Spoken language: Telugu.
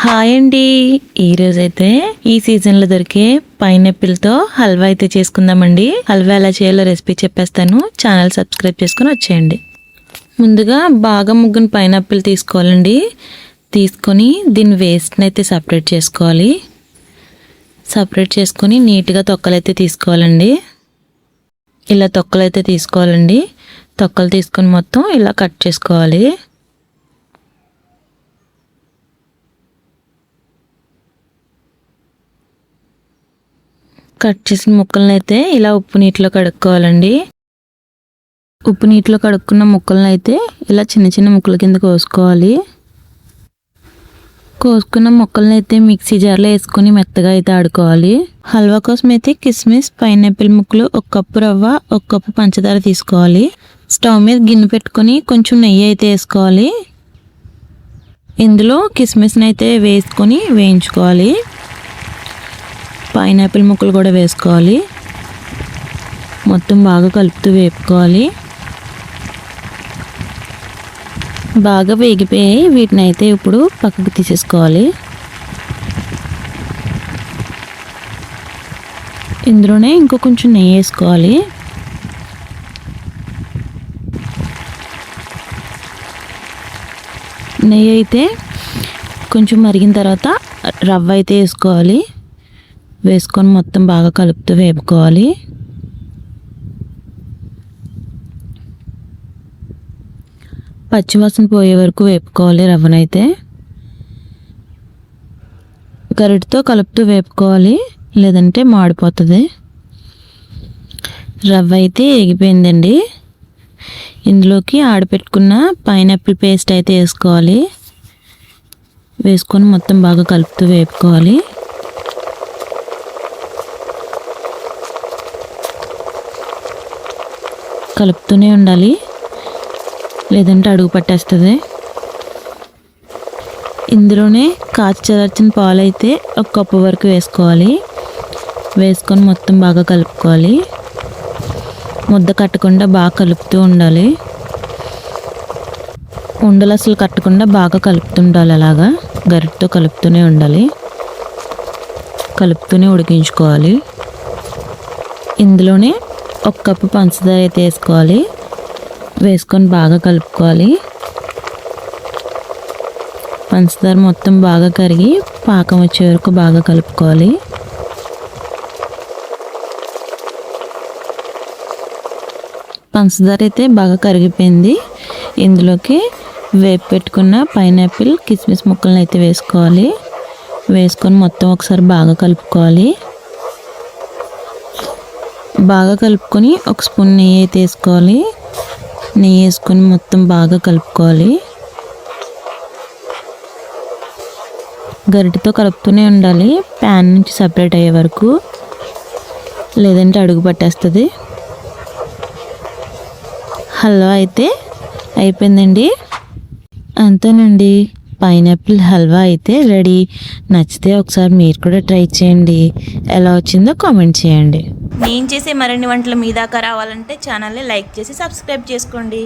హాయ్ అండి, ఈరోజైతే ఈ సీజన్లో దొరికే పైనాపిల్తో హల్వా అయితే చేసుకుందామండి. హల్వా ఎలా చేయాలో రెసిపీ చెప్పేస్తాను, ఛానల్ సబ్స్క్రైబ్ చేసుకుని వచ్చేయండి. ముందుగా బాగా ముగ్గుని పైనాపిల్ తీసుకోవాలండి. తీసుకొని దీని వేస్ట్ని అయితే సపరేట్ చేసుకోవాలి. సపరేట్ చేసుకొని నీట్గా తొక్కలైతే తీసుకోవాలండి. ఇలా తొక్కలైతే తీసుకోవాలండి. తొక్కలు తీసుకొని మొత్తం ఇలా కట్ చేసుకోవాలి. కట్ చేసిన ముక్కలను అయితే ఇలా ఉప్పు నీటిలో కడుక్కోవాలండి. ఉప్పు నీటిలో కడుక్కున్న ముక్కలను అయితే ఇలా చిన్న చిన్న ముక్కల కింద కోసుకోవాలి. కోసుకున్న ముక్కలను అయితే మిక్సీ జార్లో వేసుకొని మెత్తగా అయితే ఆడుకోవాలి. హల్వా కోసం అయితే కిస్మిస్, పైనాపిల్ ముక్కలు, 1 కప్పు రవ్వ, 1 కప్పు పంచదార తీసుకోవాలి. స్టవ్ మీద గిన్నె పెట్టుకొని కొంచెం నెయ్యి అయితే వేసుకోవాలి. ఇందులో కిస్మిస్ని అయితే వేసుకొని వేయించుకోవాలి. పైనాపిల్ ముక్కలు కూడా వేసుకోవాలి. మొత్తం బాగా కలుపుతూ వేపుకోవాలి. బాగా వేగిపోయి వీటిని అయితే ఇప్పుడు పక్కకు తీసేసుకోవాలి. ఇందులోనే ఇంకో కొంచెం నెయ్యి వేసుకోవాలి. నెయ్యి అయితే కొంచెం మరిగిన తర్వాత రవ్వ అయితే వేసుకోవాలి. వేసుకొని మొత్తం బాగా కలుపుతూ వేపుకోవాలి. పచ్చివాసన పోయే వరకు వేపుకోవాలి. రవ్వనైతే గరిటతో కలుపుతూ వేపుకోవాలి, లేదంటే మాడిపోతుంది. రవ్వ అయితే ఎగిపోయిందండి. ఇందులోకి ఆడపెట్టుకున్న పైనాపిల్ పేస్ట్ అయితే వేసుకోవాలి. వేసుకొని మొత్తం బాగా కలుపుతూ వేపుకోవాలి. కలుపుతూనే ఉండాలి, లేదంటే అడుగు పట్టేస్తుంది. ఇందులోనే కాచి చల్లార్చిన పాలు అయితే 1 కప్పు వరకు వేసుకోవాలి. వేసుకొని మొత్తం బాగా కలుపుకోవాలి. ముద్ద కట్టకుండా బాగా కలుపుతూ ఉండాలి. ఉండలు అసలు కట్టకుండా బాగా కలుపుతుండాలి. అలాగా గరిటతో కలుపుతూనే ఉండాలి. కలుపుతూనే ఉడికించుకోవాలి. ఇందులోనే 1 కప్పు పంచదార అయితే వేసుకోవాలి. వేసుకొని బాగా కలుపుకోవాలి. పంచదార మొత్తం బాగా కరిగి పాకం వచ్చే వరకు బాగా కలుపుకోవాలి. పంచదార అయితే బాగా కరిగిపోయింది. ఇందులోకి వేపు పెట్టుకున్న పైనాపిల్, కిస్మిస్ ముక్కలను అయితే వేసుకోవాలి. వేసుకొని మొత్తం ఒకసారి బాగా కలుపుకోవాలి. బాగా కలుపుకొని 1 స్పూన్ నెయ్యి అయితే వేసుకోవాలి. నెయ్యి వేసుకొని మొత్తం బాగా కలుపుకోవాలి. గరిటెతో కలుపుతూనే ఉండాలి, ప్యాన్ నుంచి సపరేట్ అయ్యే వరకు, లేదంటే అడుగు పట్టేస్తుంది. హల్వా అయితే అయిపోయిందండి. అంతేనండి, పైనాపిల్ హల్వా అయితే రెడీ. నచ్చితే ఒకసారి మీరు కూడా ట్రై చేయండి. ఎలా వచ్చిందో కామెంట్ చేయండి. నేను చేసే మరిన్ని వంటలు మీ దాకా రావాలంటే ఛానల్ని లైక్ చేసి సబ్స్క్రైబ్ చేసుకోండి.